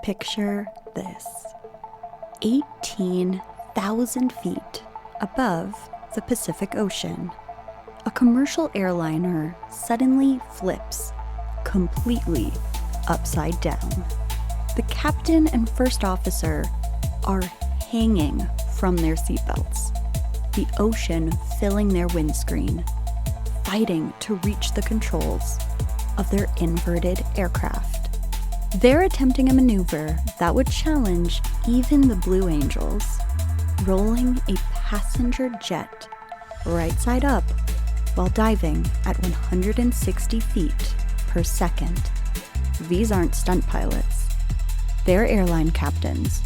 Picture this. 18,000 feet above the Pacific Ocean, a commercial airliner suddenly flips completely upside down. The captain and first officer are hanging from their seatbelts, the ocean filling their windscreen, fighting to reach the controls of their inverted aircraft. They're attempting a maneuver that would challenge even the Blue Angels, rolling a passenger jet right side up while diving at 160 feet per second. These aren't stunt pilots. They're airline captains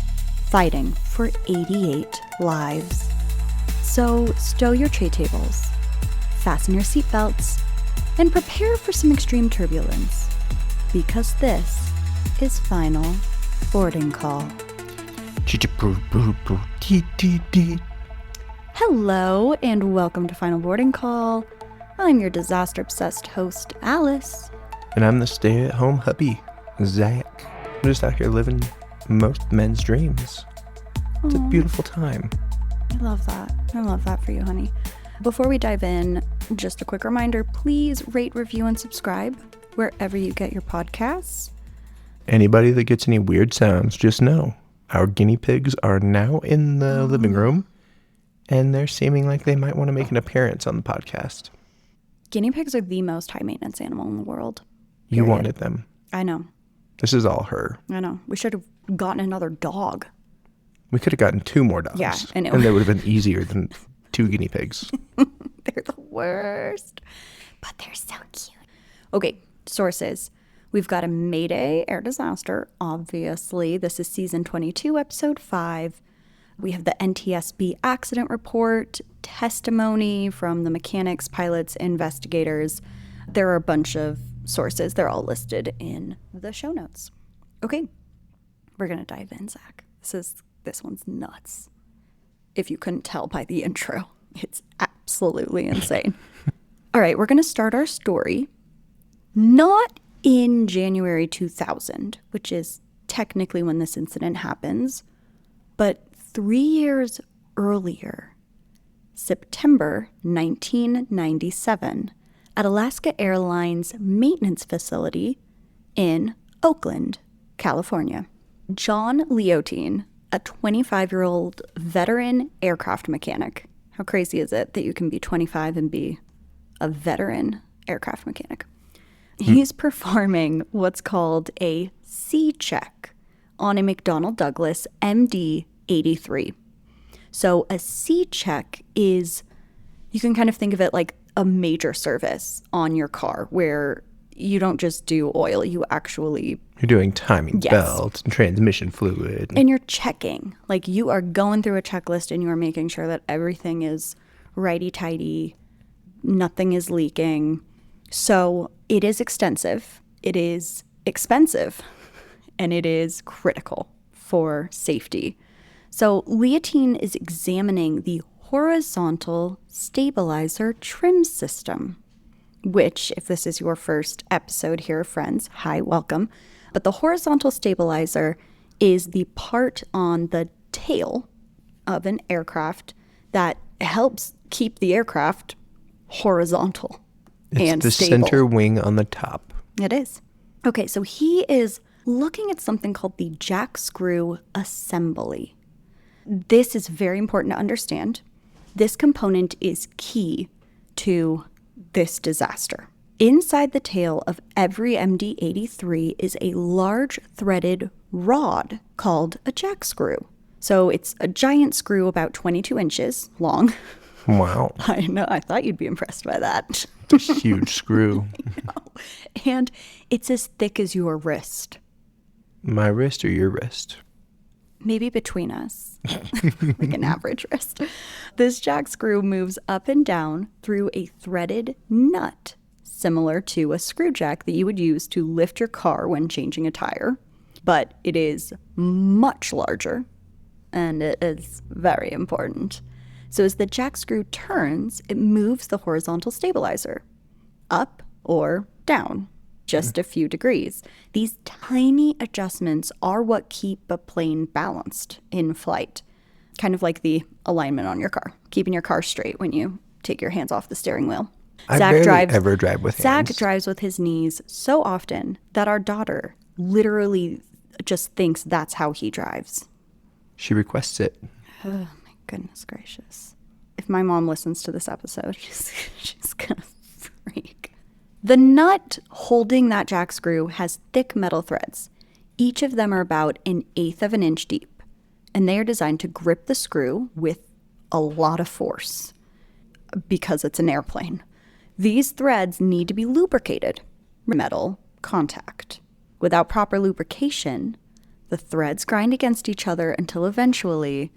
fighting for 88 lives. So stow your tray tables, fasten your seatbelts, and prepare for some extreme turbulence, because this is Final Boarding Call. Hello, and welcome to Final Boarding Call. I'm your disaster-obsessed host, Alice. And I'm the stay-at-home hubby, Zach. I'm just out here living most men's dreams. It's a beautiful time. I love that. I love that for you, honey. Before we dive in, just a quick reminder, please rate, review, and subscribe wherever you get your podcasts. Anybody that gets any weird sounds, just know our guinea pigs are now in the living room, and they're seeming like they might want to make an appearance on the podcast. Guinea pigs are the most high-maintenance animal in the world. You wanted them. I know. This is all her. I know. We should have gotten another dog. We could have gotten 2 more dogs. Yeah, I know. And they would have been easier than 2 guinea pigs. They're the worst. But they're so cute. Okay, sources. We've got a Mayday air disaster, obviously. This is season 22, episode 5. We have the NTSB accident report, testimony from the mechanics, pilots, investigators. There are a bunch of sources. They're all listed in the show notes. Okay, we're going to dive in, Zach. This one's nuts. If you couldn't tell by the intro, it's absolutely insane. All right, we're going to start our story not in January 2000, which is technically when this incident happens, but 3 years earlier, September 1997, at Alaska Airlines maintenance facility in Oakland, California. John Leotine, a 25-year-old veteran aircraft mechanic. How crazy is it that you can be 25 and be a veteran aircraft mechanic? He's performing what's called a C-check on a McDonnell Douglas MD-83. So a C-check is, you can kind of think of it like a major service on your car where you don't just do oil, you actually... You're doing timing belts and transmission fluid. And you're checking. Like, you are going through a checklist and you are making sure that everything is righty-tighty, nothing is leaking. So it is extensive, it is expensive, and it is critical for safety. So Leotine is examining the horizontal stabilizer trim system, which, if this is your first episode here, friends, hi, welcome. But the horizontal stabilizer is the part on the tail of an aircraft that helps keep the aircraft horizontal and the stable. Center wing on the top. It is. Okay, so he is looking at something called the jack screw assembly. This is very important to understand. This component is key to this disaster. Inside the tail of every MD-83 is a large threaded rod called a jack screw. So it's a giant screw about 22 inches long. Wow. I know. I thought you'd be impressed by that. It's a huge screw. And it's as thick as your wrist. My wrist or your wrist? Maybe between us, like an average wrist. This jack screw moves up and down through a threaded nut, similar to a screw jack that you would use to lift your car when changing a tire. But it is much larger, and it is very important. So as the jack screw turns, it moves the horizontal stabilizer up or down. just a few degrees. These tiny adjustments are what keep a plane balanced in flight. Kind of like the alignment on your car, keeping your car straight when you take your hands off the steering wheel. I barely ever drive with hands. Zach drives with his knees so often that our daughter literally just thinks that's how he drives. She requests it. Oh, my goodness gracious. If my mom listens to this episode, she's going to freak. The nut holding that jack screw has thick metal threads. Each of them are about 1/8 of an inch deep, and they are designed to grip the screw with a lot of force because it's an airplane. These threads need to be lubricated. Metal contact. Without proper lubrication, the threads grind against each other until eventually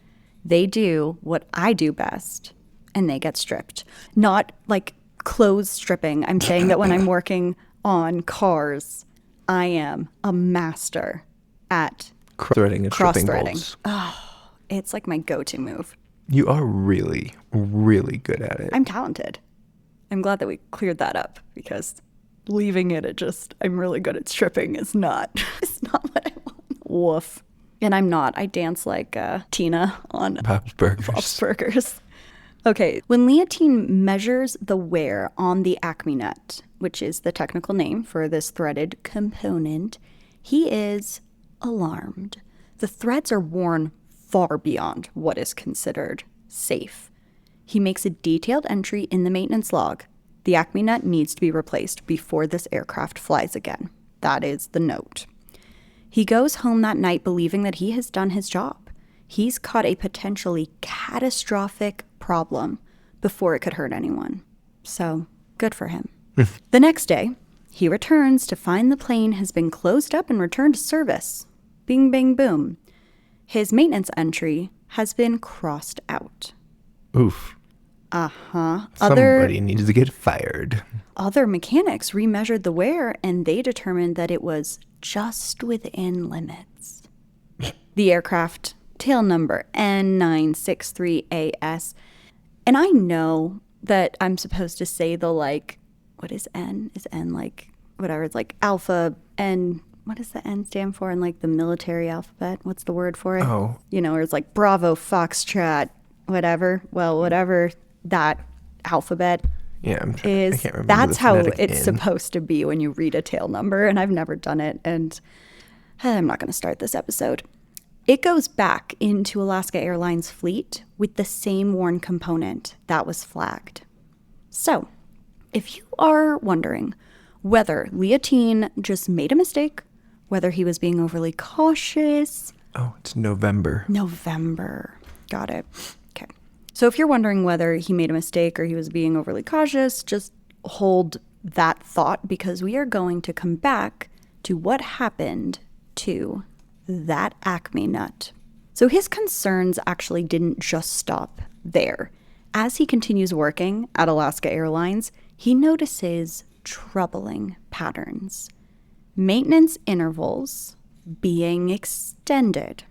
they do what I do best, and they get stripped. Not like clothes stripping. I'm saying that when I'm working on cars, I am a master at Threading and stripping bolts. Oh, it's like my go-to move. You are really, really good at it. I'm talented. I'm glad that we cleared that up because leaving it at just, I'm really good at stripping is not, it's not what I want. Woof. And I'm not. I dance like Tina on Bob's Burgers. Bob's Burgers. Okay. When Leontine measures the wear on the Acme nut, which is the technical name for this threaded component, he is alarmed. The threads are worn far beyond what is considered safe. He makes a detailed entry in the maintenance log. The Acme nut needs to be replaced before this aircraft flies again. That is the note. He goes home that night believing that he has done his job. He's caught a potentially catastrophic problem before it could hurt anyone. So, good for him. The next day, he returns to find the plane has been closed up and returned to service. Bing, bang, boom. His maintenance entry has been crossed out. Oof. Uh-huh. Somebody needs to get fired. Other mechanics remeasured the wear, and they determined that it was just within limits. The aircraft, tail number N963AS. And I know that I'm supposed to say the, like, what is N? Is N like, whatever, it's like alpha, N, what does the N stand for in, like, the military alphabet? What's the word for it? Oh. You know, where it's like Bravo, Foxtrot, whatever. Well, whatever that alphabet Yeah, I can't remember. That's how it's N. supposed to be when you read a tail number, and I've never done it, and I'm not going to start this episode. It goes back into Alaska Airlines Fleet with the same worn component that was flagged. So, if you are wondering whether Leontine just made a mistake, whether he was being overly cautious. Oh, it's November. Got it. Okay. So if you're wondering whether he made a mistake or he was being overly cautious, just hold that thought because we are going to come back to what happened to that Acme nut. So his concerns actually didn't just stop there. As he continues working at Alaska Airlines, he notices troubling patterns. Maintenance intervals being extended.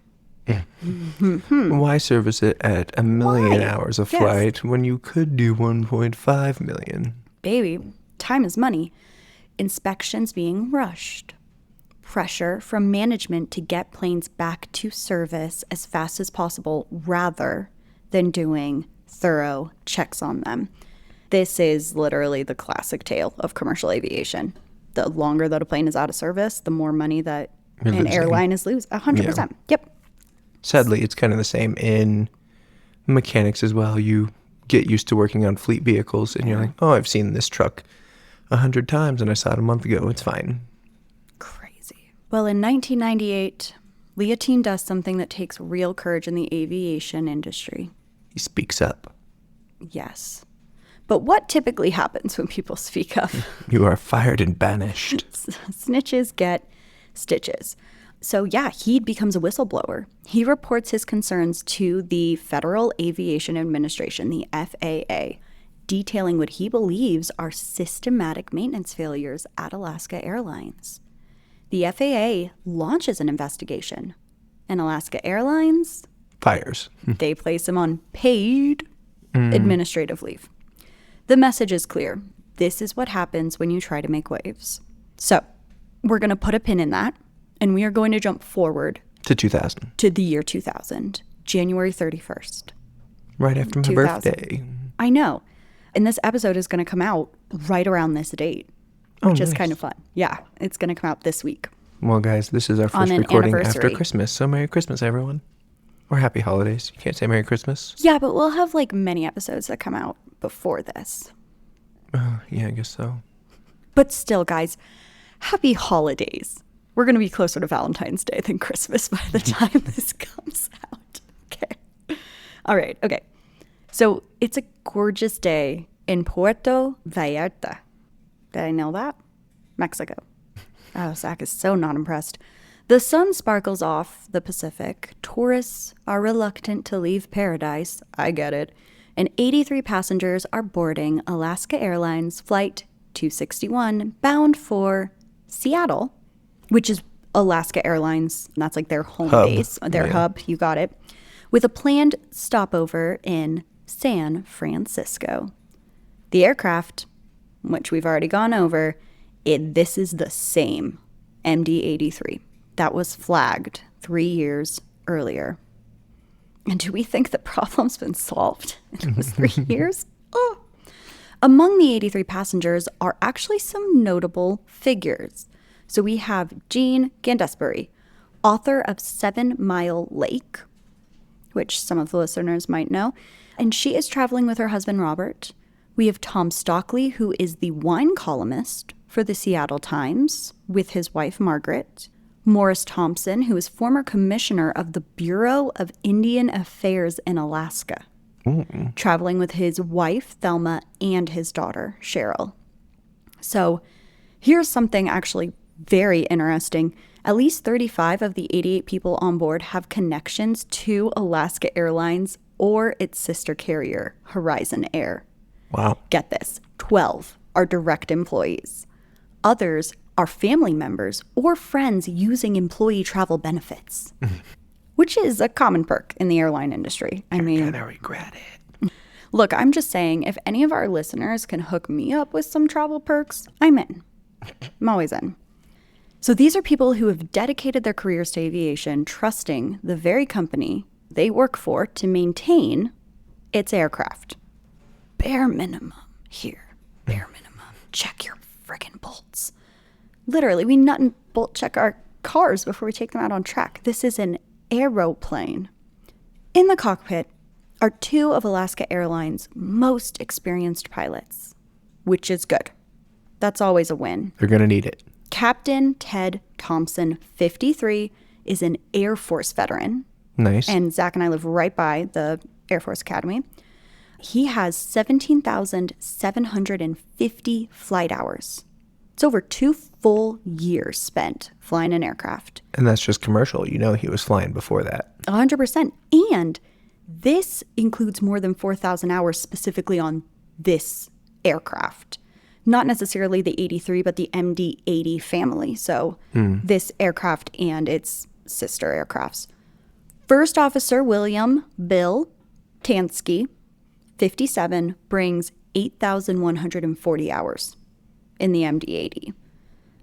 Why service it at 1 million hours of Yes. flight when you could do 1.5 million? Baby, time is money. Inspections being rushed. Pressure from management to get planes back to service as fast as possible rather than doing thorough checks on them. This is literally the classic tale of commercial aviation. The longer that a plane is out of service, the more money that You're an losing. airline is losing. 100%. Yep. Sadly, it's kind of the same in mechanics as well. You get used to working on fleet vehicles and you're like, oh, I've seen this truck 100 times and I saw it a month ago. It's fine. Crazy. Well, in 1998, Leontine does something that takes real courage in the aviation industry. He speaks up. Yes. But what typically happens when people speak up? You are fired and banished. Snitches get stitches. So yeah, he becomes a whistleblower. He reports his concerns to the Federal Aviation Administration, the FAA, detailing what he believes are systematic maintenance failures at Alaska Airlines. The FAA launches an investigation, and Alaska Airlines, Fires. they place him on paid administrative leave. The message is clear. This is what happens when you try to make waves. So we're going to put a pin in that, and we are going to jump forward To 2000. to the year 2000, January 31st. Right after my 2000. birthday. I know. And this episode is going to come out right around this date, which is kind of fun. Yeah, it's going to come out this week. Well, guys, this is our first an recording after anniversary. Christmas. So Merry Christmas, everyone. Or Happy Holidays. You can't say Merry Christmas? Yeah, but we'll have like many episodes that come out before this. Yeah, I guess so. But still, guys, happy holidays. We're going to be closer to Valentine's Day than Christmas by the time this comes out. Okay. All right. Okay. So it's a gorgeous day in Puerto Vallarta. Did I know that? Mexico. Oh, Zach is so not impressed. The sun sparkles off the Pacific. Tourists are reluctant to leave paradise. I get it. And 83 passengers are boarding Alaska Airlines Flight 261 bound for Seattle, which is Alaska Airlines. That's like their home base, their hub. You got it. With a planned stopover in San Francisco. The aircraft, which we've already gone over, this is the same MD-83 that was flagged 3 years earlier. And do we think the problem's been solved in those 3 years? Oh. Among the 83 passengers are actually some notable figures. So we have Jean Gandesbury, author of 7 Mile Lake, which some of the listeners might know, and she is traveling with her husband, Robert. We have Tom Stockley, who is the wine columnist for the Seattle Times, with his wife, Margaret. Morris Thompson, who is former commissioner of the Bureau of Indian Affairs in Alaska, traveling with his wife, Thelma, and his daughter, Cheryl. So here's something actually very interesting. At least 35 of the 88 people on board have connections to Alaska Airlines or its sister carrier, Horizon Air. Wow. Get this, 12 are direct employees. Others are family members or friends using employee travel benefits, which is a common perk in the airline industry. I mean, You're gonna regret it. Look, I'm just saying, if any of our listeners can hook me up with some travel perks, I'm in. I'm always in. So these are people who have dedicated their careers to aviation, trusting the very company they work for to maintain its aircraft. Bare minimum here. Bare minimum. Check your friggin' bolts. Literally, we nut and bolt check our cars before we take them out on track. This is an aeroplane. In the cockpit are 2 of Alaska Airlines' most experienced pilots, which is good. That's always a win. They're gonna need it. Captain Ted Thompson, 53, is an Air Force veteran. Nice. And Zach and I live right by the Air Force Academy. He has 17,750 flight hours. It's over 2 full years spent flying an aircraft. And that's just commercial. You know he was flying before that. 100%. And this includes more than 4,000 hours specifically on this aircraft. Not necessarily the 83, but the MD-80 family. So this aircraft and its sister aircrafts. First Officer William Bill Tansky, 57, brings 8,140 hours in the MD-80.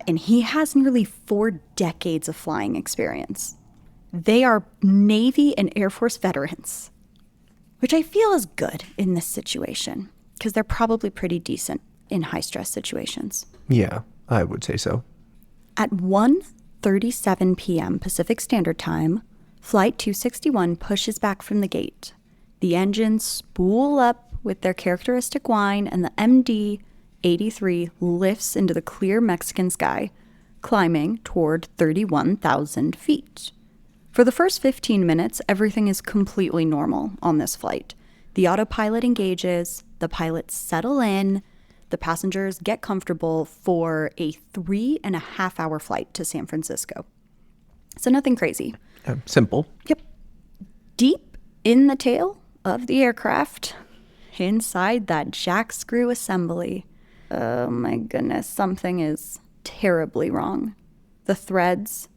And he has nearly 4 decades of flying experience. They are Navy and Air Force veterans, which I feel is good in this situation because they're probably pretty decent in high-stress situations. Yeah, I would say so. At 1:37 p.m. Pacific Standard Time, Flight 261 pushes back from the gate. The engines spool up with their characteristic whine, and the MD-83 lifts into the clear Mexican sky, climbing toward 31,000 feet. For the first 15 minutes, everything is completely normal on this flight. The autopilot engages, the pilots settle in, the passengers get comfortable for a 3.5-hour flight to San Francisco. So nothing crazy. Simple. Yep. Deep in the tail of the aircraft, inside that jack screw assembly, oh my goodness, something is terribly wrong. The threads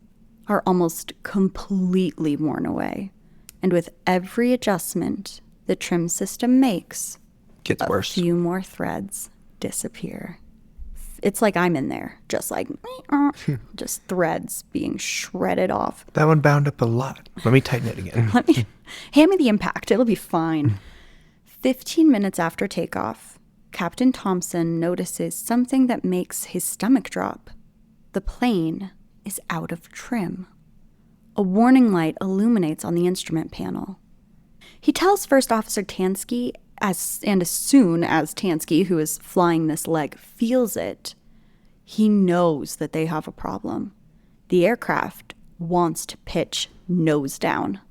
are almost completely worn away. And with every adjustment the trim system makes, Gets worse. A few more threads disappear. It's like I'm in there, just like, just threads being shredded off. That one bound up a lot. Let me tighten it again. Hand me the impact. It'll be fine. 15 minutes after takeoff, Captain Thompson notices something that makes his stomach drop. The plane is out of trim. A warning light illuminates on the instrument panel. He tells First Officer Tansky, and as soon as Tansky, who is flying this leg, feels it, he knows that they have a problem. The aircraft wants to pitch nose down.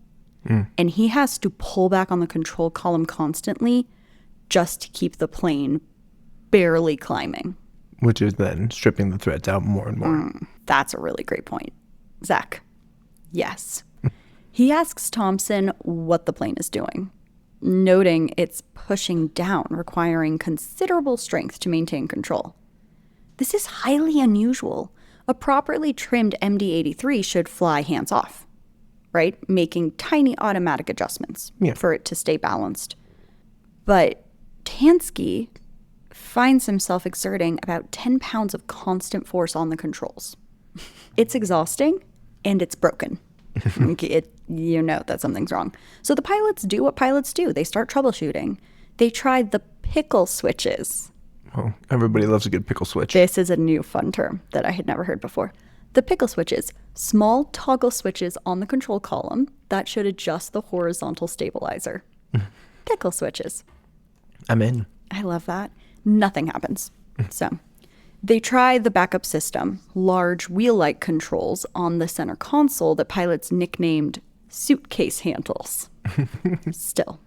And he has to pull back on the control column constantly just to keep the plane barely climbing. Which is then stripping the threads out more and more. That's a really great point. Zach, yes. He asks Thompson what the plane is doing, noting it's pushing down, requiring considerable strength to maintain control. This is highly unusual. A properly trimmed MD-83 should fly hands off, right? Making tiny automatic adjustments for it to stay balanced. But Tansky finds himself exerting about 10 pounds of constant force on the controls. It's exhausting and it's broken. You know that something's wrong. So the pilots do what pilots do. They start troubleshooting. They tried the pickle switches. Oh, everybody loves a good pickle switch. This is a new fun term that I had never heard before. The pickle switches, small toggle switches on the control column that should adjust the horizontal stabilizer. Pickle switches. I'm in. I love that. Nothing happens. So they try the backup system, large wheel-like controls on the center console that pilots nicknamed suitcase handles. Still,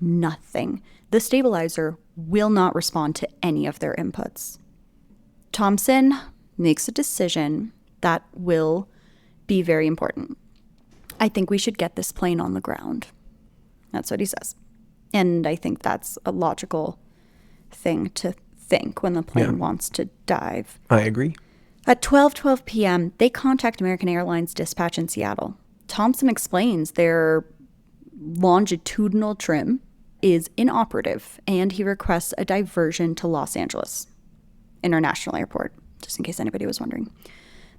nothing. The stabilizer will not respond to any of their inputs. Thompson makes a decision that will be very important. I think we should get this plane on the ground. That's what he says. And I think that's a logical thing to think when the plane wants to dive. I agree. At 12:12 p.m., they contact American Airlines dispatch in Seattle. Thompson explains their longitudinal trim is inoperative, and he requests a diversion to Los Angeles International Airport, just in case anybody was wondering.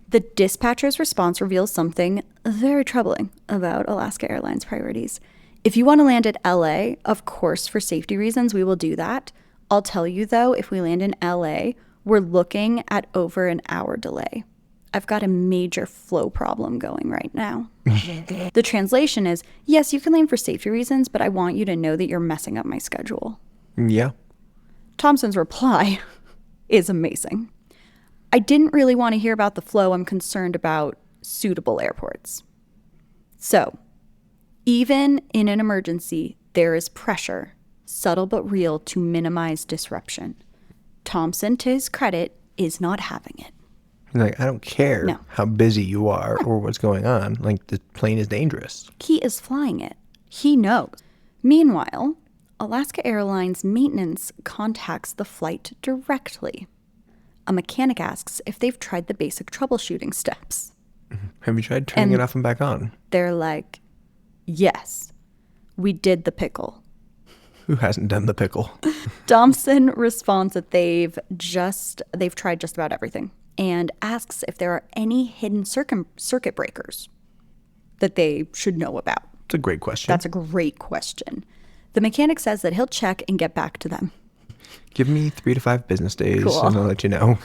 The dispatcher's response reveals something very troubling about Alaska Airlines priorities. If you want to land at LA, of course, for safety reasons, we will do that. I'll tell you, though, if we land in LA, we're looking at over an hour delay. I've got a major flow problem going right now. The translation is, yes, you can land for safety reasons, but I want you to know that you're messing up my schedule. Yeah. Thompson's reply is amazing. I didn't really want to hear about the flow. I'm concerned about suitable airports. So, even in an emergency, there is pressure, subtle but real, to minimize disruption. Thompson, to his credit, is not having it. Like, I don't care how busy you are or what's going on. Like, the plane is dangerous. He is flying it. He knows. Meanwhile, Alaska Airlines maintenance contacts the flight directly. A mechanic asks if they've tried the basic troubleshooting steps. Have you tried turning it off and back on? They're like, yes, we did the pickle. Who hasn't done the pickle? Thompson responds that they've tried just about everything and asks if there are any hidden circuit breakers that they should know about. It's a great question. That's a great question. The mechanic says that he'll check and get back to them. Give me 3 to 5 business days Cool. and I'll let you know.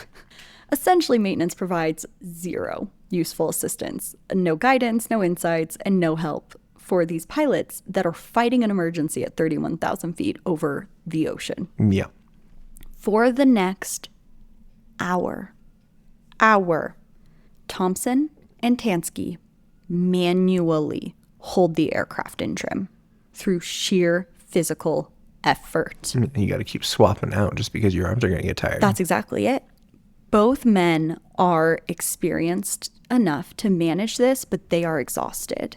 Essentially, maintenance provides zero useful assistance, no guidance, no insights, and no help for these pilots that are fighting an emergency at 31,000 feet over the ocean. Yeah. For the next hour, Thompson and Tansky manually hold the aircraft in trim through sheer physical effort. You got to keep swapping out just because your arms are going to get tired. That's exactly it. Both men are experienced enough to manage this, but they are exhausted.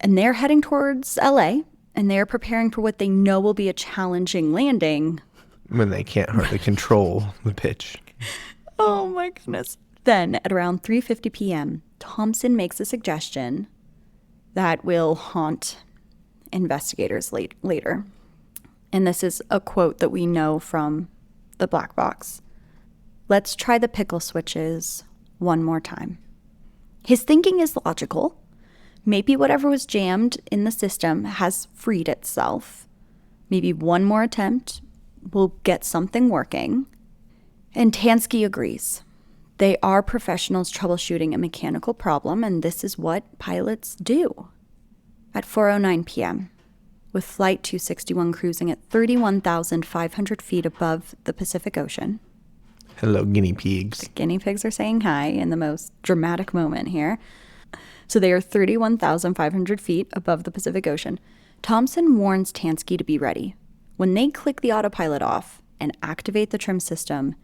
And they're heading towards LA, and they're preparing for what they know will be a challenging landing. When they can't hardly control the pitch. Oh my goodness. Then at around 3:50 p.m., Thompson makes a suggestion that will haunt investigators later. And this is a quote that we know from the black box. Let's try the pickle switches one more time. His thinking is logical. Maybe whatever was jammed in the system has freed itself. Maybe one more attempt will get something working. And Tansky agrees. They are professionals troubleshooting a mechanical problem, and this is what pilots do. At 4:09 p.m., with Flight 261 cruising at 31,500 feet above the Pacific Ocean. Hello, guinea pigs. The guinea pigs are saying hi in the most dramatic moment here. So they are 31,500 feet above the Pacific Ocean. Thompson warns Tansky to be ready. When they click the autopilot off and activate the trim system,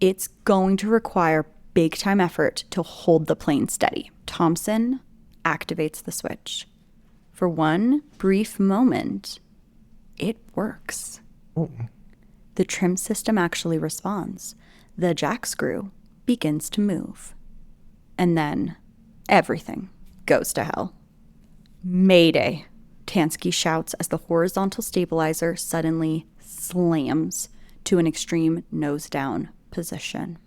it's going to require big-time effort to hold the plane steady. Thompson activates the switch. For one brief moment, it works. Oh. The trim system actually responds. The jack screw begins to move. And then everything goes to hell. Mayday, Tansky shouts as the horizontal stabilizer suddenly slams to an extreme nose-down position.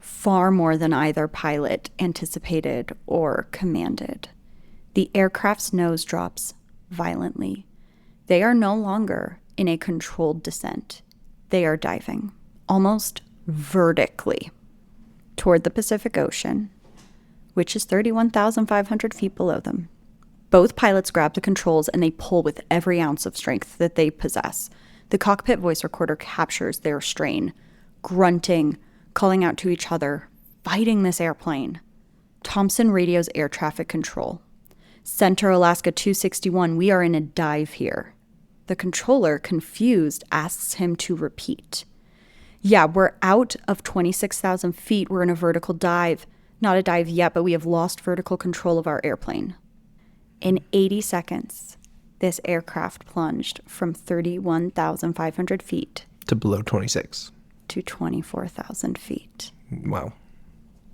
Far more than either pilot anticipated or commanded. The aircraft's nose drops violently. They are no longer in a controlled descent. They are diving, almost vertically, toward the Pacific Ocean, which is 31,500 feet below them. Both pilots grab the controls and they pull with every ounce of strength that they possess. The cockpit voice recorder captures their strain, grunting, calling out to each other, fighting this airplane. Thompson radios air traffic control. Center Alaska 261, we are in a dive here. The controller, confused, asks him to repeat. Yeah, we're out of 26,000 feet. We're in a vertical dive. Not a dive yet, but we have lost vertical control of our airplane. In 80 seconds, this aircraft plunged from 31,500 feet To below 26. to 24,000 feet. Wow.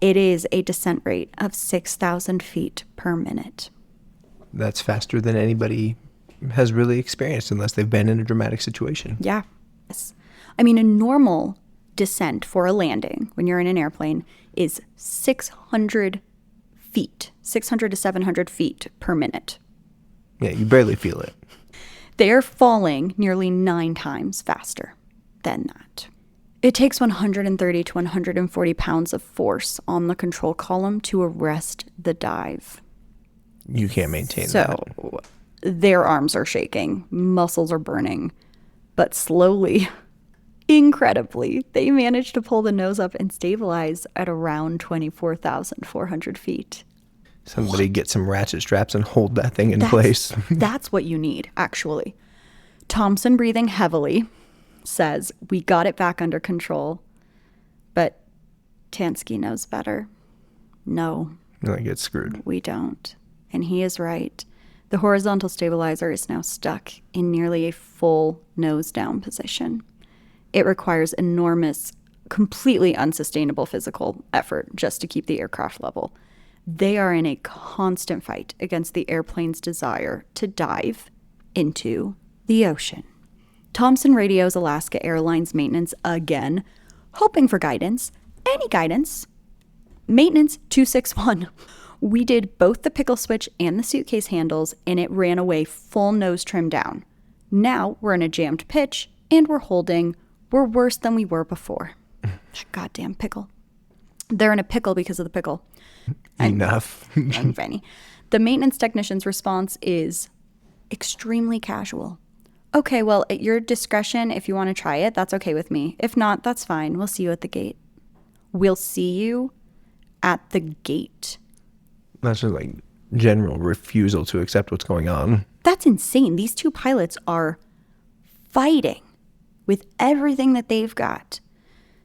It is a descent rate of 6,000 feet per minute. That's faster than anybody has really experienced unless they've been in a dramatic situation. Yeah. Yes. I mean, a normal descent for a landing when you're in an airplane is 600 feet, 600 to 700 feet per minute. Yeah, you barely feel it. They're falling nearly 9 times faster than that. It takes 130 to 140 pounds of force on the control column to arrest the dive. You can't maintain that. So their arms are shaking, muscles are burning, but slowly, incredibly, they manage to pull the nose up and stabilize at around 24,400 feet. Somebody get some ratchet straps and hold that thing in place. That's what you need, actually. Thompson, breathing heavily, says, we got it back under control. But Tansky knows better. No, You're like, get screwed. we don't. And he is right. The horizontal stabilizer is now stuck in nearly a full nose-down position. It requires enormous, completely unsustainable physical effort just to keep the aircraft level. They are in a constant fight against the airplane's desire to dive into the ocean. Thompson radios Alaska Airlines maintenance again, hoping for guidance. Any guidance. Maintenance 261. We did both the pickle switch and the suitcase handles, and it ran away full nose trim down. Now we're in a jammed pitch, and we're holding. We're worse than we were before. Goddamn pickle. They're in a pickle because of the pickle. Enough. I'm funny. The maintenance technician's response is extremely casual. Okay, well, at your discretion, if you want to try it, that's okay with me. If not, that's fine. We'll see you at the gate. We'll see you at the gate. That's just like general refusal to accept what's going on. That's insane. These two pilots are fighting with everything that they've got.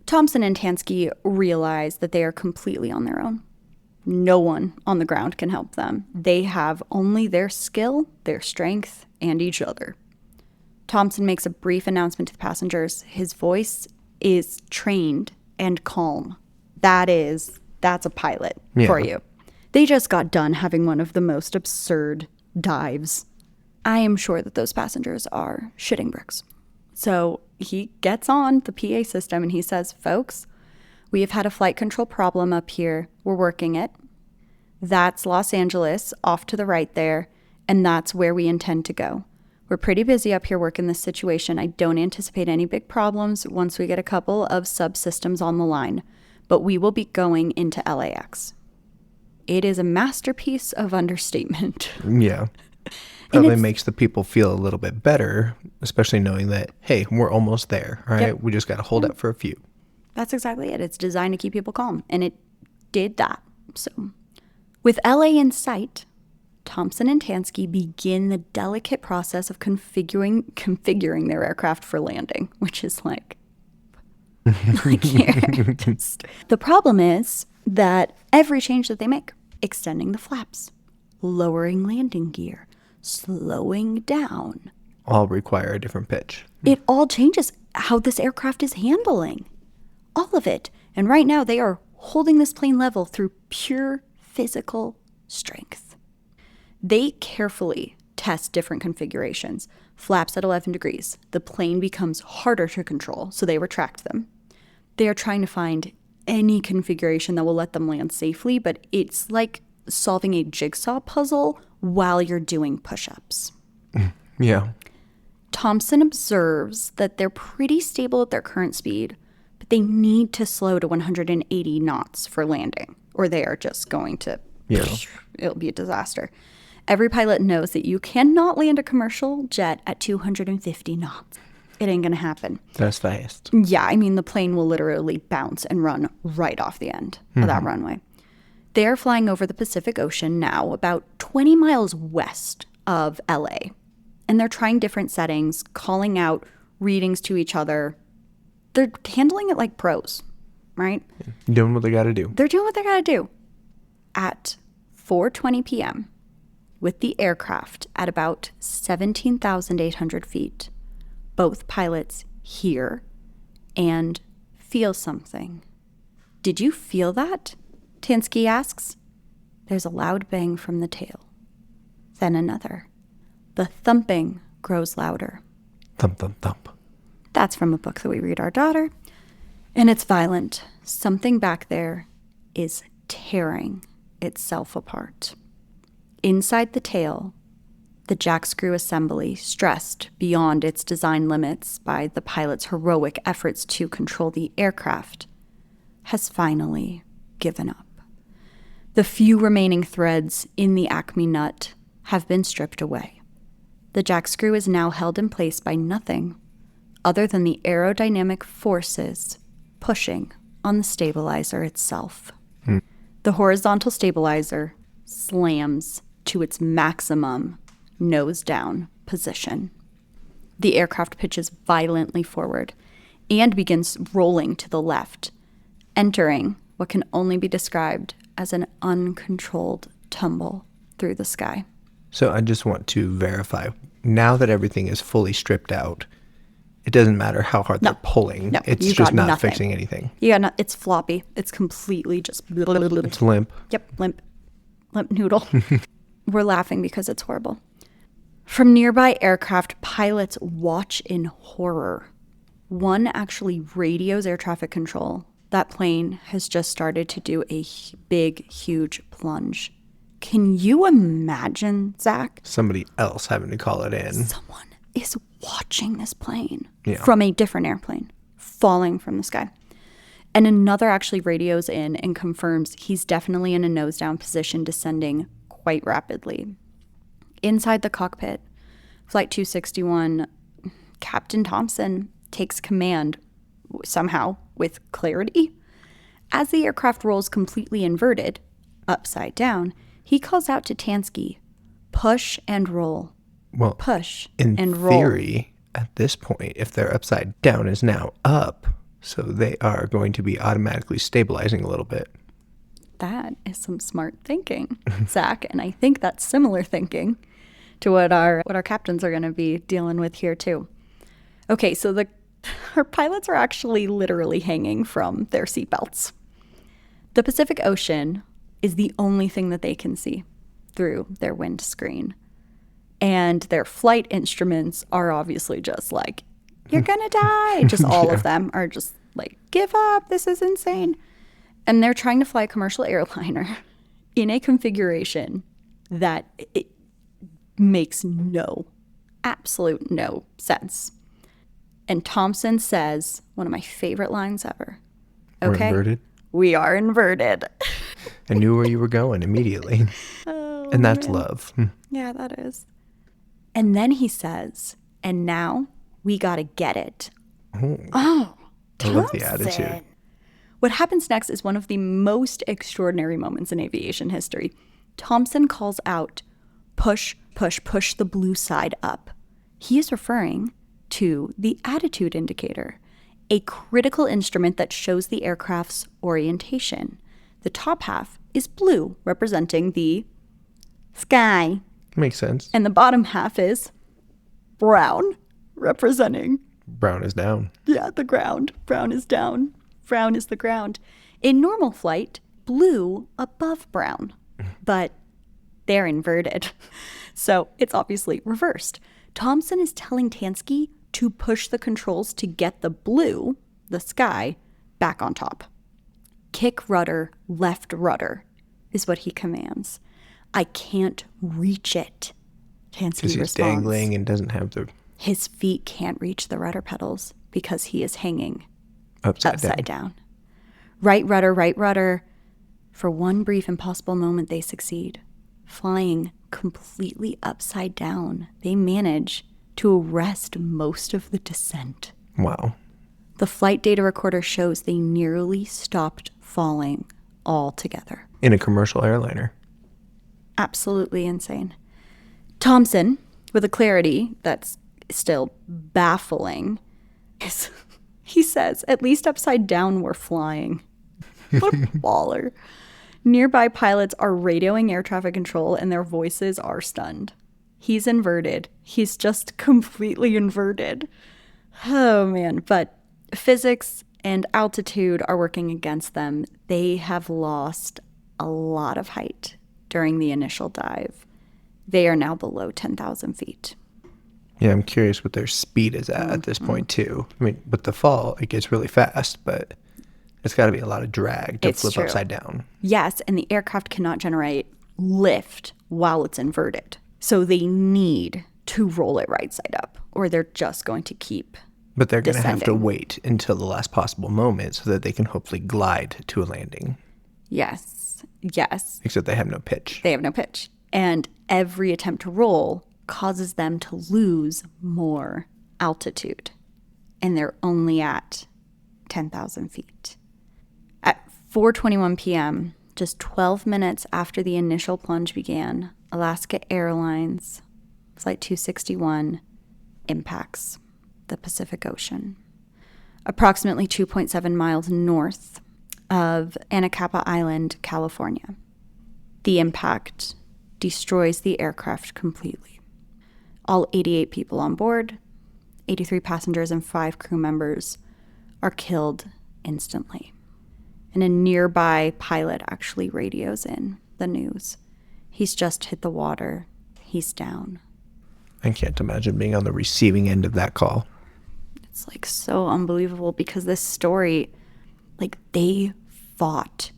Thompson and Tansky realize that they are completely on their own. No one on the ground can help them. They have only their skill, their strength, and each other. Thompson makes a brief announcement to the passengers. His voice is trained and calm. That's a pilot for you. They just got done having one of the most absurd dives. I am sure that those passengers are shitting bricks. So he gets on the PA system and he says, folks, we have had a flight control problem up here. We're working it. That's Los Angeles off to the right there, and that's where we intend to go. We're pretty busy up here working this situation. I don't anticipate any big problems once we get a couple of subsystems on the line, but we will be going into LAX. It is a masterpiece of understatement. Yeah. Probably makes the people feel a little bit better, especially knowing that, hey, we're almost there. All right. Yep. We just got to hold out for a few. That's exactly it. It's designed to keep people calm, and it did that. So, with LA in sight, Thompson and Tansky begin the delicate process of configuring their aircraft for landing, which is like the problem is that every change that they make, extending the flaps, lowering landing gear, slowing down, all require a different pitch. It all changes how this aircraft is handling. All of it. And right now they are holding this plane level through pure physical strength. They carefully test different configurations. Flaps at 11 degrees. The plane becomes harder to control, so they retract them. They are trying to find any configuration that will let them land safely, but it's like solving a jigsaw puzzle while you're doing push-ups. Yeah. Thompson observes that they're pretty stable at their current speed, but they need to slow to 180 knots for landing, or they are just going to, it'll be a disaster. Every pilot knows that you cannot land a commercial jet at 250 knots. It ain't going to happen. That's fast. Yeah, I mean, the plane will literally bounce and run right off the end of that runway. They are flying over the Pacific Ocean now, about 20 miles west of LA. And they're trying different settings, calling out readings to each other. They're handling it like pros, right? Doing what they got to do. They're doing what they got to do. At 4:20 p.m., with the aircraft at about 17,800 feet, both pilots hear and feel something. Did you feel that? Tansky asks. There's a loud bang from the tail. Then another. The thumping grows louder. Thump, thump, thump. That's from a book that we read our daughter. And it's violent. Something back there is tearing itself apart. Inside the tail, the jack screw assembly, stressed beyond its design limits by the pilot's heroic efforts to control the aircraft, has finally given up. The few remaining threads in the Acme nut have been stripped away. The jack screw is now held in place by nothing other than the aerodynamic forces pushing on the stabilizer itself. The horizontal stabilizer slams to its maximum nose-down position. The aircraft pitches violently forward and begins rolling to the left, entering what can only be described as an uncontrolled tumble through the sky. So I just want to verify, now that everything is fully stripped out, it doesn't matter how hard they're pulling. No, it's you just got not nothing. fixing anything. It's floppy. It's completely just... It's limp. Yep, limp noodle. We're laughing because it's horrible. From nearby aircraft, pilots watch in horror. One actually radios air traffic control. That plane has just started to do a big, huge plunge. Can you imagine, Zach? Somebody else having to call it in. Someone is watching this plane Yeah. from a different airplane falling from the sky. And another actually radios in and confirms he's definitely in a nose-down position, descending quite rapidly. Inside the cockpit, Flight 261, Captain Thompson takes command somehow with clarity. As the aircraft rolls completely inverted, upside down, he calls out to Tansky, push and roll. Well, Push in and roll. theory, at this point, if they're upside down is now up, so they are going to be automatically stabilizing a little bit. That is some smart thinking, Zach, and I think that's similar thinking to what our captains are going to be dealing with here too. Okay, so our pilots are actually literally hanging from their seatbelts. The Pacific Ocean is the only thing that they can see through their windscreen. And their flight instruments are obviously just like You're gonna die. Just all of them are just like, give up. This is insane. And they're trying to fly a commercial airliner in a configuration that it makes absolute no sense. And Thompson says, one of my favorite lines ever. We're Okay, inverted. we are inverted. I knew where you were going immediately. Oh, And that's man. love. Yeah, that is. And then he says, and now we got to get it. Oh, I love the attitude. What happens next is one of the most extraordinary moments in aviation history. Thompson calls out, push, push, push the blue side up. He is referring to the attitude indicator, a critical instrument that shows the aircraft's orientation. The top half is blue, representing the sky, Makes sense. and the bottom half is brown, representing, Brown is down. the ground. Brown is down. Brown is the ground. In normal flight, blue above brown, but they're inverted. So it's obviously reversed. Thompson is telling Tansky to push the controls to get the blue, the sky, back on top. Kick rudder, left rudder is what he commands. I can't reach it. Tansky Because he's responds. dangling and doesn't have the His feet can't reach the rudder pedals because he is hanging upside down. Right rudder. For one brief impossible moment, they succeed. Flying completely upside down, they manage to arrest most of the descent. Wow. The flight data recorder shows they nearly stopped falling altogether. In a commercial airliner. Absolutely insane. Thompson, with a clarity that's still baffling, he says, at least upside down we're flying. What a baller. Nearby pilots are radioing air traffic control and their voices are stunned. He's inverted. He's just completely inverted. Oh, man. But physics and altitude are working against them. They have lost a lot of height during the initial dive. They are now below 10,000 feet. Yeah, I'm curious what their speed is at this point, too. I mean, with the fall, it gets really fast, but it's got to be a lot of drag to flip true. upside down. Yes, and the aircraft cannot generate lift while it's inverted. So they need to roll it right side up, or they're just going to keep But they're going to have to descending. wait until the last possible moment so that they can hopefully glide to a landing. Yes. Except they have no pitch. They have no pitch. And every attempt to roll causes them to lose more altitude. And they're only at 10,000 feet. At 4:21 p.m., just 12 minutes after the initial plunge began, Alaska Airlines Flight 261 impacts the Pacific Ocean. Approximately 2.7 miles north of Anacapa Island, California. The impact destroys the aircraft completely. All 88 people on board, 83 passengers and 5 crew members are killed instantly. And a nearby pilot actually radios in the news. He's just hit the water. He's down. I can't imagine being on the receiving end of that call. It's like so unbelievable because this story, like they fought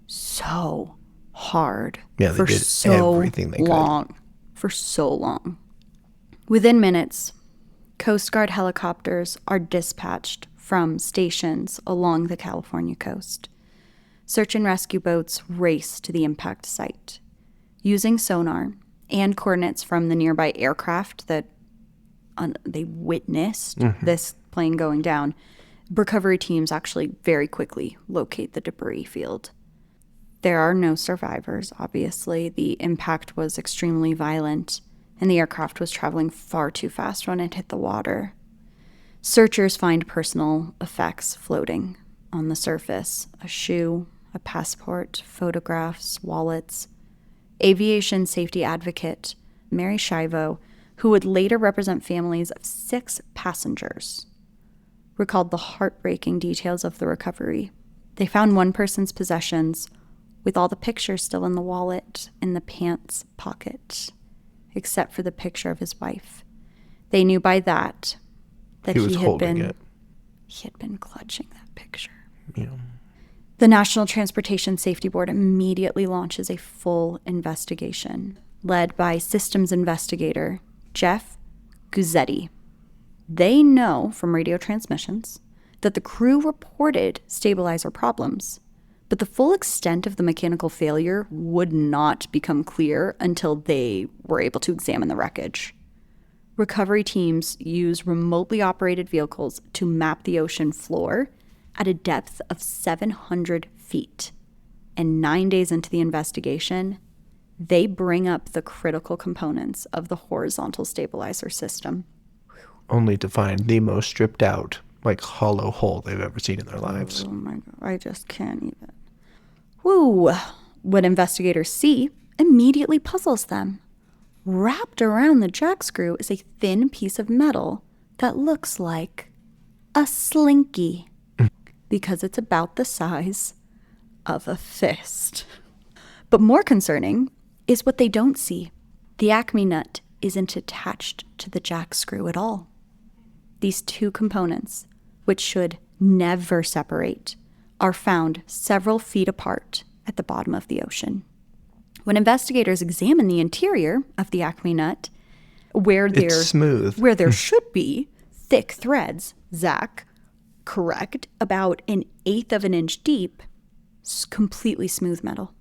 so hard Yeah, they did everything they could. For so long. Within minutes, Coast Guard helicopters are dispatched from stations along the California coast. Search and rescue boats race to the impact site. Using sonar and coordinates from the nearby aircraft that they witnessed this plane going down, recovery teams actually very quickly locate the debris field. There are no survivors, obviously. The impact was extremely violent, and the aircraft was traveling far too fast when it hit the water. Searchers find personal effects floating on the surface: a shoe, a passport, photographs, wallets. Aviation safety advocate Mary Shivo, who would later represent families of 6 passengers, recalled the heartbreaking details of the recovery. They found one person's possessions with all the pictures still in the wallet in the pants pocket, except for the picture of his wife. They knew by that that He was he had holding been it. he had been clutching that picture. Yeah. The National Transportation Safety Board immediately launches a full investigation led by systems investigator Jeff Guzzetti. They know from radio transmissions that the crew reported stabilizer problems, but the full extent of the mechanical failure would not become clear until they were able to examine the wreckage. Recovery teams use remotely operated vehicles to map the ocean floor at a depth of 700 feet. And 9 days into the investigation, they bring up the critical components of the horizontal stabilizer system. Only to find the most stripped out, like hollow hole they've ever seen in their lives. Oh my God, I just can't even. Woo! What investigators see immediately puzzles them. Wrapped around the jack screw is a thin piece of metal that looks like a slinky because it's about the size of a fist. But more concerning is what they don't see. The Acme nut isn't attached to the jack screw at all. These two components, which should never separate, are found several feet apart at the bottom of the ocean. When investigators examine the interior of the Acme nut, where It's smooth. where there should be thick threads, Zach, correct, about 1/8 of an inch deep, completely smooth metal.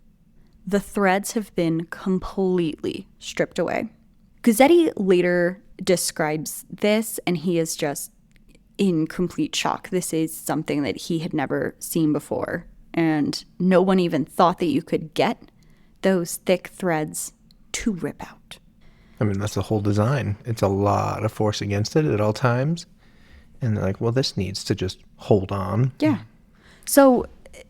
The threads have been completely stripped away. Guzzetti later describes this, and he is just in complete shock. This is something that he had never seen before, and no one even thought that you could get those thick threads to rip out. I mean, that's the whole design. It's a lot of force against it at all times. And they're like, well, this needs to just hold on. Yeah. So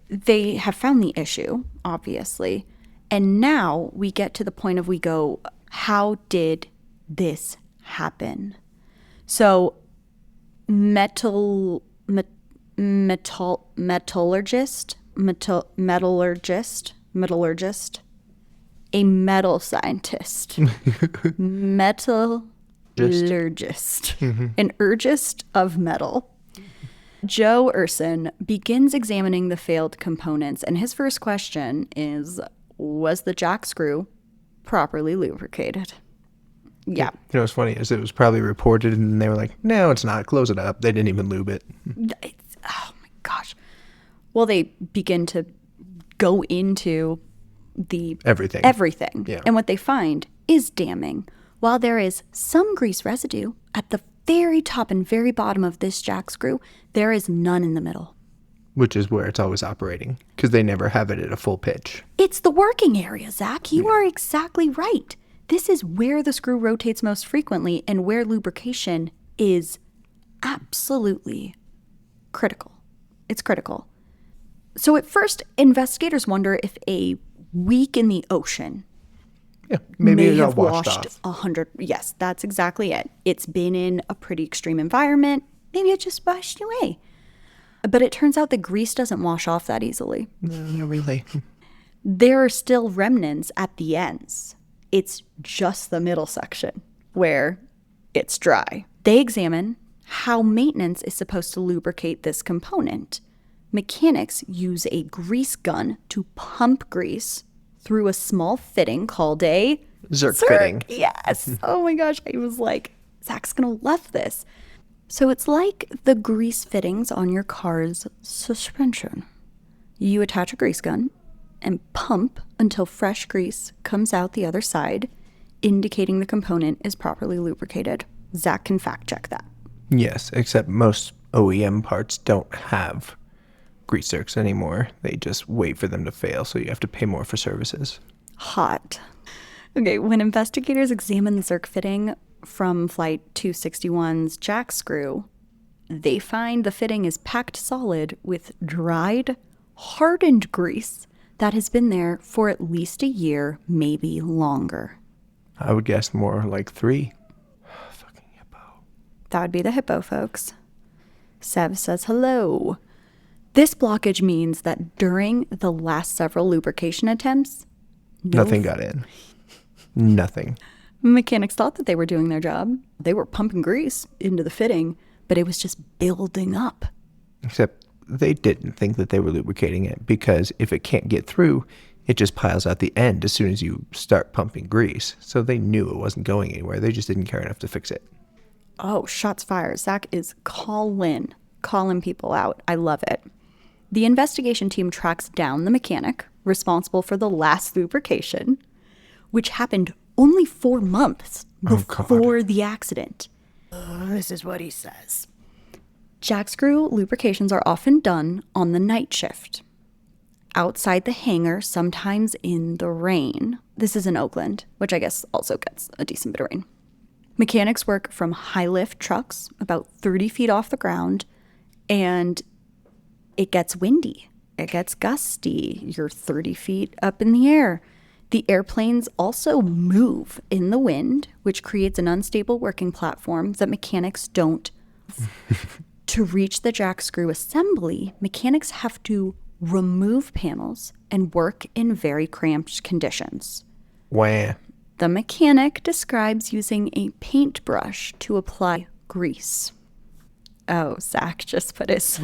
they have found the issue, obviously. And now we get to the point of we go, how did this happen? So metallurgist, a metal scientist, metallurgist, an urgist of metal. Joe Urson begins examining the failed components, and his first question is, was the jack screw properly lubricated? Yeah. You know what's funny is it was probably reported and they were like, no, it's not. Close it up. They didn't even lube it. Oh my gosh. Well, they begin to go into the everything. Yeah. And what they find is damning. While there is some grease residue at the very top and very bottom of this jack screw, there is none in the middle. Which is where it's always operating because they never have it at a full pitch. It's the working area, Zach. You are exactly right. This is where the screw rotates most frequently and where lubrication is absolutely critical. It's critical. So at first, investigators wonder if a week in the ocean Yeah, maybe may it got have washed washed off. 100. Yes, that's exactly it. It's been in a pretty extreme environment. Maybe it just washed away. But it turns out that grease doesn't wash off that easily. No, not really. There are still remnants at the ends. It's just the middle section where it's dry. They examine how maintenance is supposed to lubricate this component. Mechanics use a grease gun to pump grease through a small fitting called a Zerk fitting. Yes. Oh my gosh. I was like, Zach's going to love this. So it's like the grease fittings on your car's suspension. You attach a grease gun and pump until fresh grease comes out the other side, indicating the component is properly lubricated. Zach can fact check that. Yes, except most OEM parts don't have grease zerks anymore. They just wait for them to fail, so you have to pay more for services. Hot. Okay, when investigators examine the Zerk fitting from Flight 261's jack screw, they find the fitting is packed solid with dried, hardened grease that has been there for at least a year, maybe longer. I would guess more like 3. Fucking hippo. That would be the hippo, folks. Sev says hello. This blockage means that during the last several lubrication attempts, Nothing got in. Nothing. mechanics thought that they were doing their job. They were pumping grease into the fitting, but it was just building up. Except they didn't think that they were lubricating it, because if it can't get through, it just piles out the end as soon as you start pumping grease. So they knew it wasn't going anywhere. They just didn't care enough to fix it. Oh, shots fired. Zach is calling people out. I love it. The investigation team tracks down the mechanic responsible for the last lubrication, which happened only 4 months before the accident. This is what he says. Jack screw lubrications are often done on the night shift, outside the hangar, sometimes in the rain. This is in Oakland, which I guess also gets a decent bit of rain. Mechanics work from high-lift trucks about 30 feet off the ground, and it gets windy. It gets gusty. You're 30 feet up in the air. The airplanes also move in the wind, which creates an unstable working platform that mechanics don't. To reach the jack screw assembly, mechanics have to remove panels and work in very cramped conditions. Wah. The mechanic describes using a paintbrush to apply grease. Oh, Zach just put his...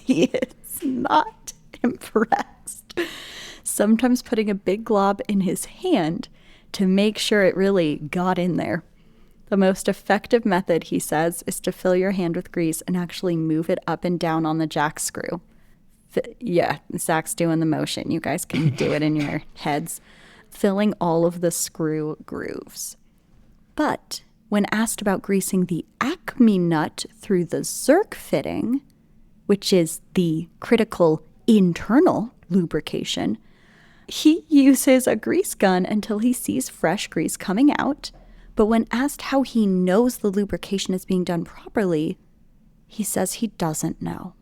He is not impressed. Sometimes putting a big glob in his hand to make sure it really got in there. The most effective method, he says, is to fill your hand with grease and actually move it up and down on the jack screw. Yeah, Zach's doing the motion. You guys can do it in your heads. Filling all of the screw grooves. But when asked about greasing the Acme nut through the Zerk fitting, which is the critical internal lubrication, he uses a grease gun until he sees fresh grease coming out. But when asked how he knows the lubrication is being done properly, he says he doesn't know.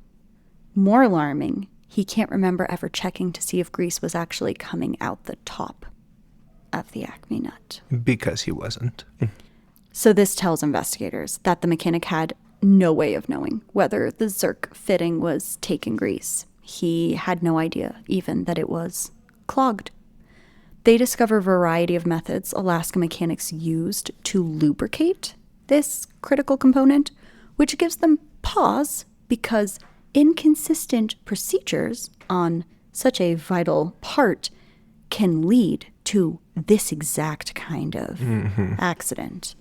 More alarming, he can't remember ever checking to see if grease was actually coming out the top of the Acme nut. Because he wasn't. So this tells investigators that the mechanic had no way of knowing whether the Zerk fitting was taking grease. He had no idea even that it was clogged. They discover a variety of methods Alaska mechanics used to lubricate this critical component, which gives them pause because inconsistent procedures on such a vital part can lead to this exact kind of accident.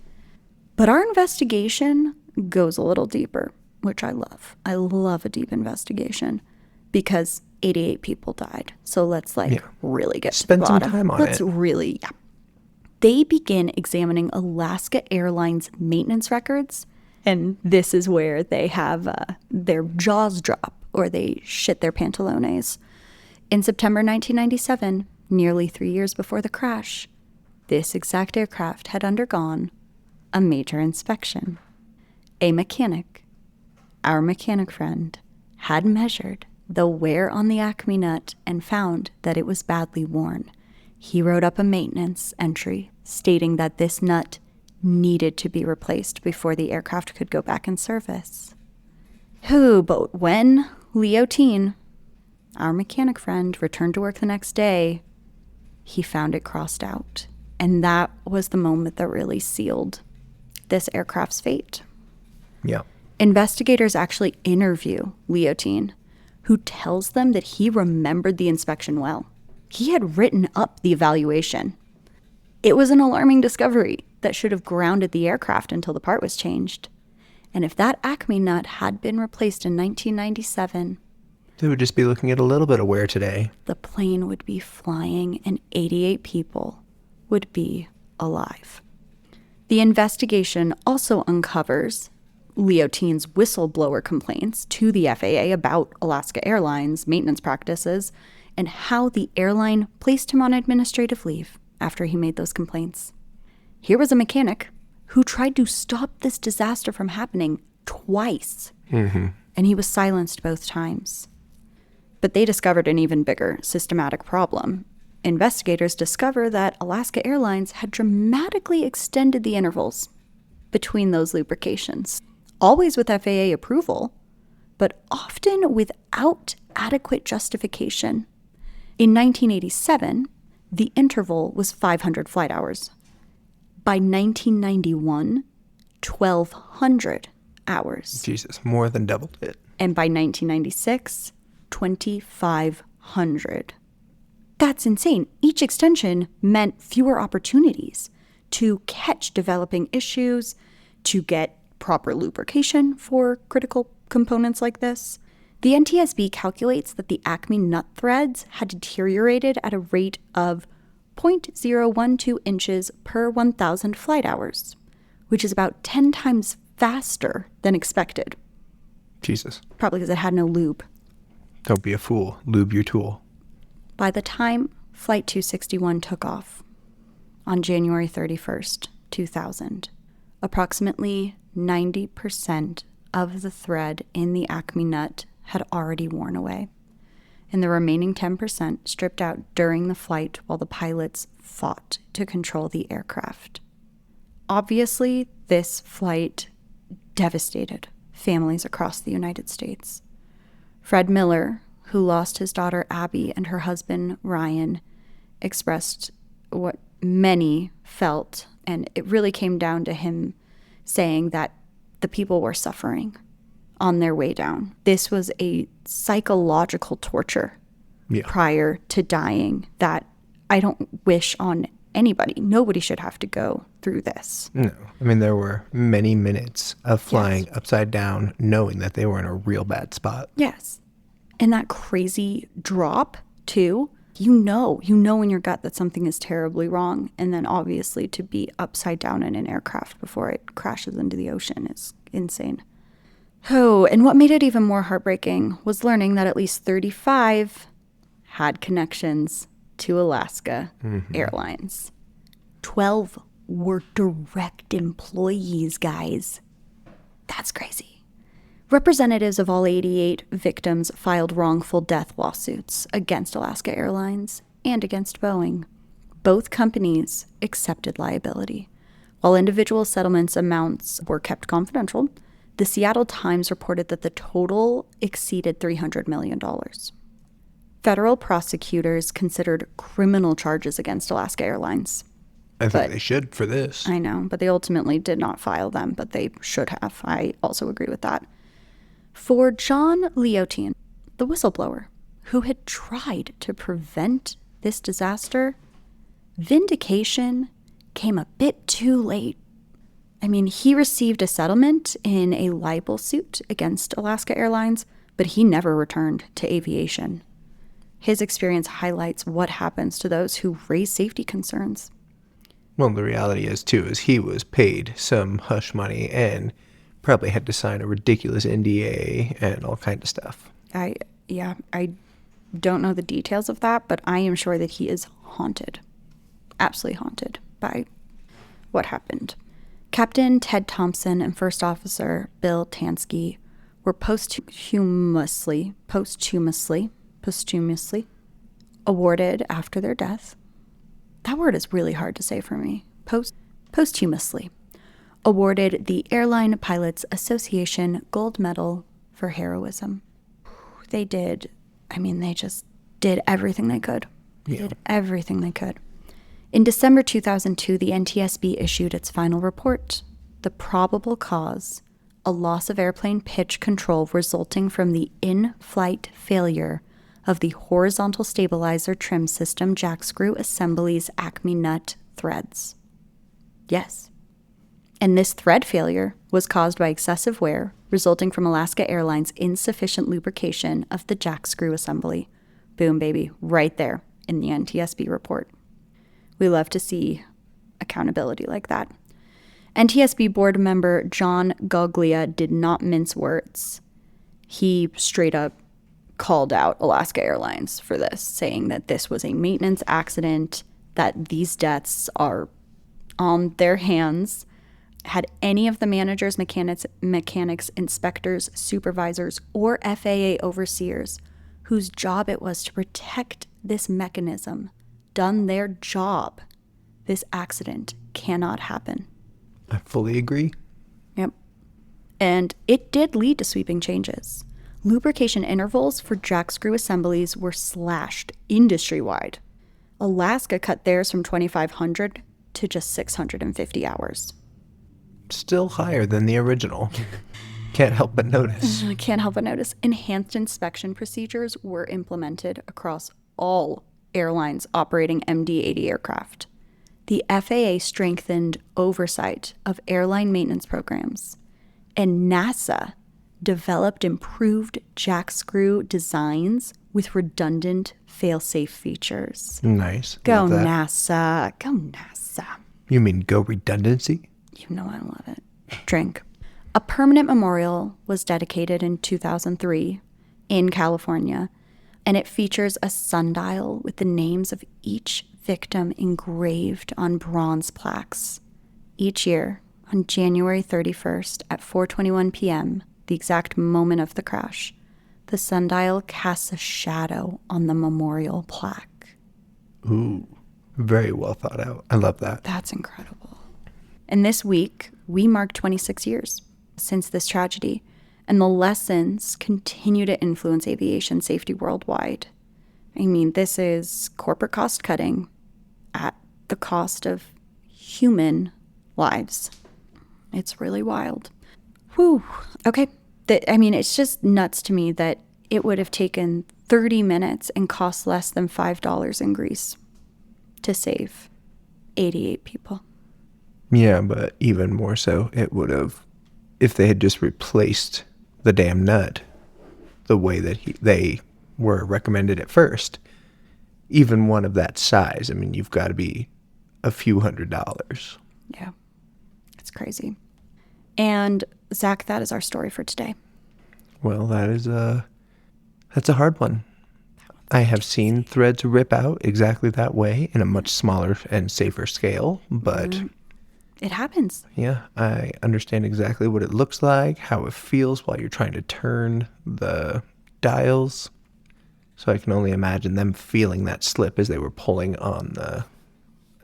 But our investigation goes a little deeper, which I love. I love a deep investigation because 88 people died. So let's really get to the bottom. Spend some time on it. Let's really. They begin examining Alaska Airlines maintenance records, and this is where they have their jaws drop or they shit their pantalones. In September 1997, nearly 3 years before the crash, this exact aircraft had undergone a major inspection. A mechanic, our mechanic friend, had measured the wear on the Acme nut and found that it was badly worn. He wrote up a maintenance entry stating that this nut needed to be replaced before the aircraft could go back in service. But when Leo Teen, our mechanic friend, returned to work the next day, he found it crossed out. And that was the moment that really sealed this aircraft's fate. Yeah. Investigators actually interview Leo Teen, who tells them that he remembered the inspection well. He had written up the evaluation. It was an alarming discovery that should have grounded the aircraft until the part was changed. And if that Acme nut had been replaced in 1997, they would just be looking at a little bit of wear today. The plane would be flying and 88 people would be alive. The investigation also uncovers Leo Teen's whistleblower complaints to the FAA about Alaska Airlines maintenance practices and how the airline placed him on administrative leave after he made those complaints. Here was a mechanic who tried to stop this disaster from happening twice, and he was silenced both times. But they discovered an even bigger systematic problem. Investigators discover that Alaska Airlines had dramatically extended the intervals between those lubrications, always with FAA approval, but often without adequate justification. In 1987, the interval was 500 flight hours. By 1991, 1,200 hours. Jesus, more than doubled it. And by 1996, 2,500. That's insane. Each extension meant fewer opportunities to catch developing issues, to get proper lubrication for critical components like this. The NTSB calculates that the Acme nut threads had deteriorated at a rate of 0.012 inches per 1,000 flight hours, which is about 10 times faster than expected. Jesus. Probably because it had no lube. Don't be a fool. Lube your tool. By the time Flight 261 took off on January 31st, 2000, approximately 90% of the thread in the Acme nut had already worn away, and the remaining 10% stripped out during the flight while the pilots fought to control the aircraft. Obviously, this flight devastated families across the United States. Fred Miller, who lost his daughter Abby and her husband Ryan, expressed what many felt, and it really came down to him saying that the people were suffering on their way down. This was a psychological torture prior to dying that I don't wish on anybody. Nobody should have to go through this. No. I mean, there were many minutes of flying upside down, knowing that they were in a real bad spot. Yes. And that crazy drop, too, you know in your gut that something is terribly wrong. And then obviously to be upside down in an aircraft before it crashes into the ocean is insane. Oh, and what made it even more heartbreaking was learning that at least 35 had connections to Alaska Airlines. 12 were direct employees, guys. That's crazy. Representatives of all 88 victims filed wrongful death lawsuits against Alaska Airlines and against Boeing. Both companies accepted liability. While individual settlements amounts were kept confidential, the Seattle Times reported that the total exceeded $300 million. Federal prosecutors considered criminal charges against Alaska Airlines. I think they should for this. I know, but they ultimately did not file them, but they should have. I also agree with that. For John Leotian, the whistleblower, who had tried to prevent this disaster, vindication came a bit too late. I mean, he received a settlement in a libel suit against Alaska Airlines, but he never returned to aviation. His experience highlights what happens to those who raise safety concerns. Well, the reality is, too, is he was paid some hush money and probably had to sign a ridiculous NDA and all kind of stuff. I don't know the details of that, but I am sure that he is haunted, absolutely haunted by what happened. Captain Ted Thompson and First Officer Bill Tansky were posthumously awarded after their death. That word is really hard to say for me. Posthumously awarded the Airline Pilots Association Gold Medal for heroism. They just did everything they could. Did everything they could. In December 2002, the NTSB issued its final report. The probable cause, a loss of airplane pitch control resulting from the in-flight failure of the horizontal stabilizer trim system jack screw assembly's Acme nut threads. Yes. And this thread failure was caused by excessive wear resulting from Alaska Airlines' insufficient lubrication of the jack screw assembly. Boom, baby, right there in the NTSB report. We love to see accountability like that. NTSB board member John Goglia did not mince words. He straight up called out Alaska Airlines for this, saying that this was a maintenance accident, that these deaths are on their hands. Had any of the managers, mechanics, inspectors, supervisors, or FAA overseers whose job it was to protect this mechanism done their job, this accident cannot happen. I fully agree. Yep. And it did lead to sweeping changes. Lubrication intervals for jack screw assemblies were slashed industry-wide. Alaska cut theirs from 2,500 to just 650 hours. Still higher than the original. Can't help but notice. I can't help but notice. Enhanced inspection procedures were implemented across all airlines operating MD-80 aircraft. The FAA strengthened oversight of airline maintenance programs, and NASA developed improved jack screw designs with redundant fail-safe features. Nice. Go Love that. NASA. Go NASA. You mean go redundancy? You know I love it. Drink. A permanent memorial was dedicated in 2003 in California, and it features a sundial with the names of each victim engraved on bronze plaques. Each year, on January 31st at 4:21 p.m., the exact moment of the crash, the sundial casts a shadow on the memorial plaque. Ooh, very well thought out. I love that. That's incredible. And this week, we mark 26 years since this tragedy, and the lessons continue to influence aviation safety worldwide. I mean, this is corporate cost cutting at the cost of human lives. It's really wild. Whew. Okay. It's just nuts to me that it would have taken 30 minutes and cost less than $5 in grease to save 88 people. Yeah, but even more so, it would have, if they had just replaced the damn nut the way that they were recommended at first, even one of that size, I mean, you've got to be a few $100s. Yeah, it's crazy. And Zach, that is our story for today. Well, that's a hard one. I have seen threads rip out exactly that way in a much smaller and safer scale, but it happens. yeah, I understand exactly what it looks like, how it feels while you're trying to turn the dials. So I can only imagine them feeling that slip as they were pulling on the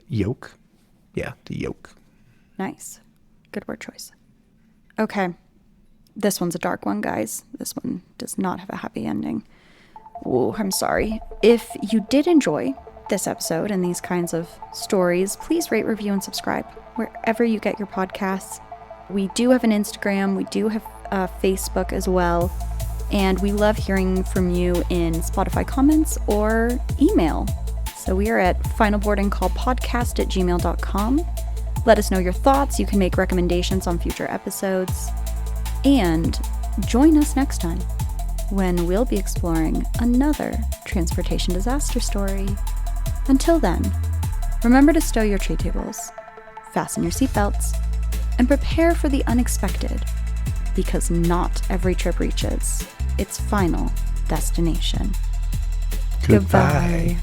yoke. Yeah, the yoke. Nice. Good word choice. Okay. This one's a dark one, guys. This one does not have a happy ending. Oh, I'm sorry. If you did enjoy this episode and these kinds of stories, please rate, review, and subscribe wherever you get your podcasts. We do have an Instagram. We do have Facebook as well. And we love hearing from you in Spotify comments or email. So we are at finalboardingcallpodcast@gmail.com. Let us know your thoughts. You can make recommendations on future episodes. And join us next time when we'll be exploring another transportation disaster story. Until then, remember to stow your tray tables, fasten your seatbelts, and prepare for the unexpected, because not every trip reaches its final destination. Goodbye. Goodbye.